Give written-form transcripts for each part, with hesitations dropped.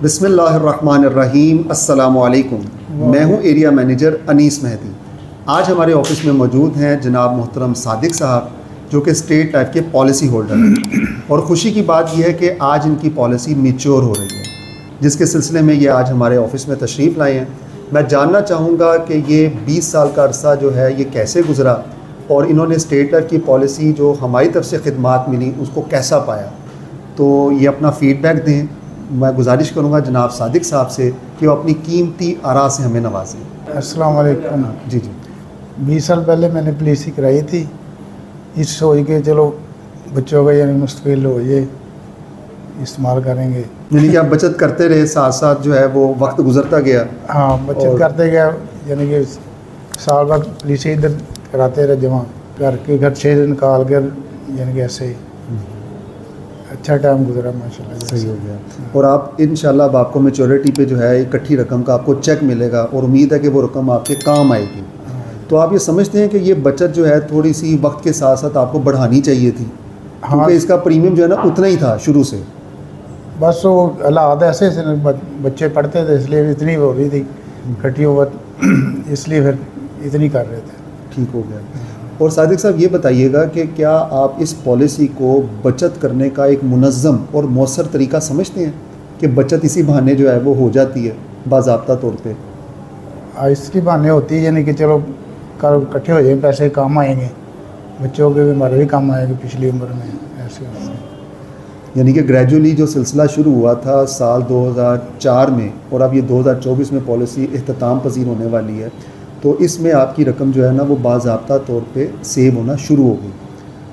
بسم اللہ الرحمن الرحیم۔ السلام علیکم، میں ہوں ایریا مینیجر انیس مہدی۔ آج ہمارے آفس میں موجود ہیں جناب محترم صادق صاحب، جو کہ اسٹیٹ لائف کے پالیسی ہولڈر ہیں، اور خوشی کی بات یہ ہے کہ آج ان کی پالیسی میچور ہو رہی ہے، جس کے سلسلے میں یہ آج ہمارے آفس میں تشریف لائے ہیں۔ میں جاننا چاہوں گا کہ یہ 20 سال کا عرصہ جو ہے یہ کیسے گزرا، اور انہوں نے اسٹیٹ لائف کی پالیسی جو ہماری طرف سے خدمات ملی اس کو کیسا پایا، تو یہ اپنا فیڈ بیک دیں۔ میں گزارش کروں گا جناب صادق صاحب سے کہ وہ اپنی قیمتی آراء سے ہمیں نوازیں۔ السلام علیکم۔ جی 20 سال پہلے میں نے پالیسی کرائی تھی، اس سوچ کے چلو بچوں کا یعنی مستقل ہو یہ استعمال کریں گے، یعنی کہ آپ بچت کرتے رہے، ساتھ ساتھ جو ہے وہ وقت گزرتا گیا۔ ہاں بچت کرتے گیا، یعنی کہ سال بعد پالیسی ادھر کراتے رہے جمع کر کے، گھر سے نکال کر، یعنی کہ ایسے ہی اچھا ٹائم گزرا ماشاءاللہ۔ صحیح ہو گیا، اور آپ انشاءاللہ اب آپ کو میچورٹی پہ جو ہے اکٹھی رقم کا آپ کو چیک ملے گا، اور امید ہے کہ وہ رقم آپ کے کام آئے گی۔ تو آپ یہ سمجھتے ہیں کہ یہ بچت جو ہے تھوڑی سی وقت کے ساتھ ساتھ آپ کو بڑھانی چاہیے تھی، کیونکہ اس کا پریمیم جو ہے نا اتنا ہی تھا شروع سے؟ بس وہ حالات ایسے بچے پڑھتے تھے، اس لیے اتنی ہو رہی تھی اکٹھی ہو، اس لیے پھر اتنی کر رہے تھے۔ ٹھیک ہو گیا۔ اور صادق صاحب یہ بتائیے گا کہ کیا آپ اس پالیسی کو بچت کرنے کا ایک منظم اور مؤثر طریقہ سمجھتے ہیں کہ بچت اسی بہانے جو ہے وہ ہو جاتی ہے باضابطہ طور پہ؟ اس کی بہانے ہوتی ہے، یعنی کہ چلو کل اکٹھے ہو جائیں، پیسے کام آئیں گے، بچوں کے بھی ہمارے بھی کام آئیں گے پچھلی عمر میں، ایسے یعنی کہ گریجولی جو سلسلہ شروع ہوا تھا سال 2004 میں، اور اب یہ 2024 میں پالیسی اختتام پذیر ہونے والی ہے، تو اس میں آپ کی رقم جو ہے نا وہ باضابطہ طور پہ سیو ہونا شروع ہو گئی،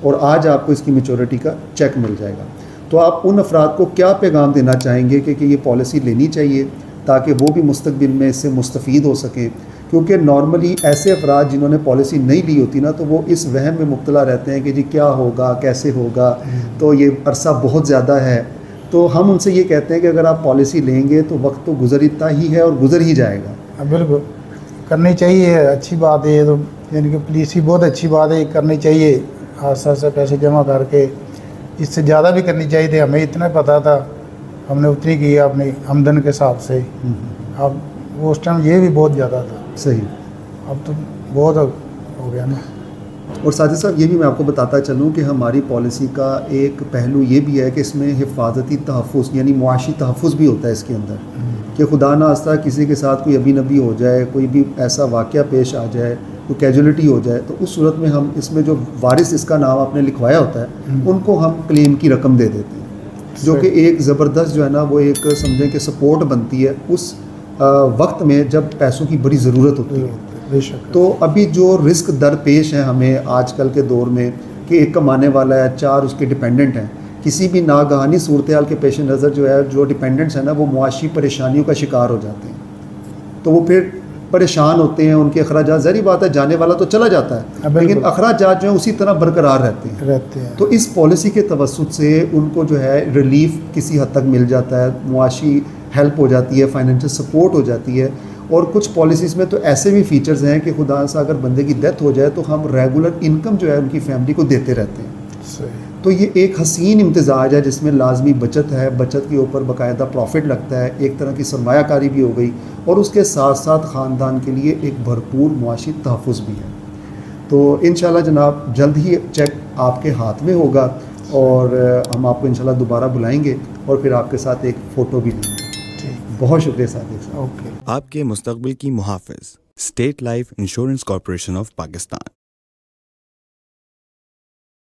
اور آج آپ کو اس کی میچورٹی کا چیک مل جائے گا۔ تو آپ ان افراد کو کیا پیغام دینا چاہیں گے کہ یہ پالیسی لینی چاہیے تاکہ وہ بھی مستقبل میں اس سے مستفید ہو سکیں؟ کیونکہ نارملی ایسے افراد جنہوں نے پالیسی نہیں لی ہوتی نا، تو وہ اس وہم میں مبتلا رہتے ہیں کہ جی کیا ہوگا، کیسے ہوگا، تو یہ عرصہ بہت زیادہ ہے۔ تو ہم ان سے یہ کہتے ہیں کہ اگر آپ پالیسی لیں گے تو وقت تو گزرتا ہی ہے اور گزر ہی جائے گا۔ بالکل کرنی چاہیے، اچھی بات ہے یہ تو، یعنی کہ پالیسی بہت اچھی بات ہے، کرنی چاہیے آستے آستے پیسے جمع کر کے، اس سے زیادہ بھی کرنی چاہیے تھی، ہمیں اتنا پتہ تھا، ہم نے اتنی کی اپنی آمدن کے حساب سے۔ اب وہ اس ٹائم یہ بھی بہت زیادہ تھا، صحیح، اب تو بہت ہو گیا نا۔ اور صادق صاحب یہ بھی میں آپ کو بتاتا چلوں کہ ہماری پالیسی کا ایک پہلو یہ بھی ہے کہ اس میں حفاظتی تحفظ یعنی معاشی تحفظ بھی ہوتا ہے اس کے اندر، کہ خدا نخواستہ کسی کے ساتھ کوئی ابی نبی ہو جائے، کوئی بھی ایسا واقعہ پیش آ جائے، کوئی کیجولیٹی ہو جائے، تو اس صورت میں ہم اس میں جو وارث اس کا نام آپ نے لکھوایا ہوتا ہے ان کو ہم کلیم کی رقم دے دیتے ہیں، جو کہ ایک زبردست جو ہے نا وہ ایک سمجھیں کہ سپورٹ بنتی ہے اس وقت میں جب پیسوں کی بڑی ضرورت ہوتی ہے۔ تو ابھی جو رزق درپیش ہیں ہمیں آج کل کے دور میں کہ ایک کمانے والا ہے، 4 اس کے ڈیپینڈنٹ ہیں، کسی بھی ناگہانی صورتحال کے پیش نظر جو ہے جو ڈیپینڈنٹس ہیں نا وہ معاشی پریشانیوں کا شکار ہو جاتے ہیں، تو وہ پھر پریشان ہوتے ہیں، ان کے اخراجات، ظاہری بات ہے جانے والا تو چلا جاتا ہے لیکن اخراجات جو ہیں اسی طرح برقرار رہتے ہیں۔ تو اس پالیسی کے توسط سے ان کو جو ہے ریلیف کسی حد تک مل جاتا ہے، معاشی ہیلپ ہو جاتی ہے، فائنینشیل سپورٹ ہو جاتی ہے۔ اور کچھ پالیسیز میں تو ایسے بھی فیچرز ہیں کہ خدا سے اگر بندے کی ڈیتھ ہو جائے تو ہم ریگولر انکم جو ہے ان کی فیملی کو دیتے رہتے ہیں۔ تو یہ ایک حسین امتزاج ہے جس میں لازمی بچت ہے، بچت کے اوپر باقاعدہ پروفٹ لگتا ہے، ایک طرح کی سرمایہ کاری بھی ہو گئی، اور اس کے ساتھ ساتھ خاندان کے لیے ایک بھرپور معاشی تحفظ بھی ہے۔ تو انشاءاللہ جناب جلد ہی چیک آپ کے ہاتھ میں ہوگا، اور ہم آپ کو انشاءاللہ دوبارہ بلائیں گے اور پھر آپ کے ساتھ ایک فوٹو بھی لیں گے۔ بہت شکریہ صادق صاحب۔ آپ کے مستقبل کی محافظ، state life insurance corporation of Pakistan.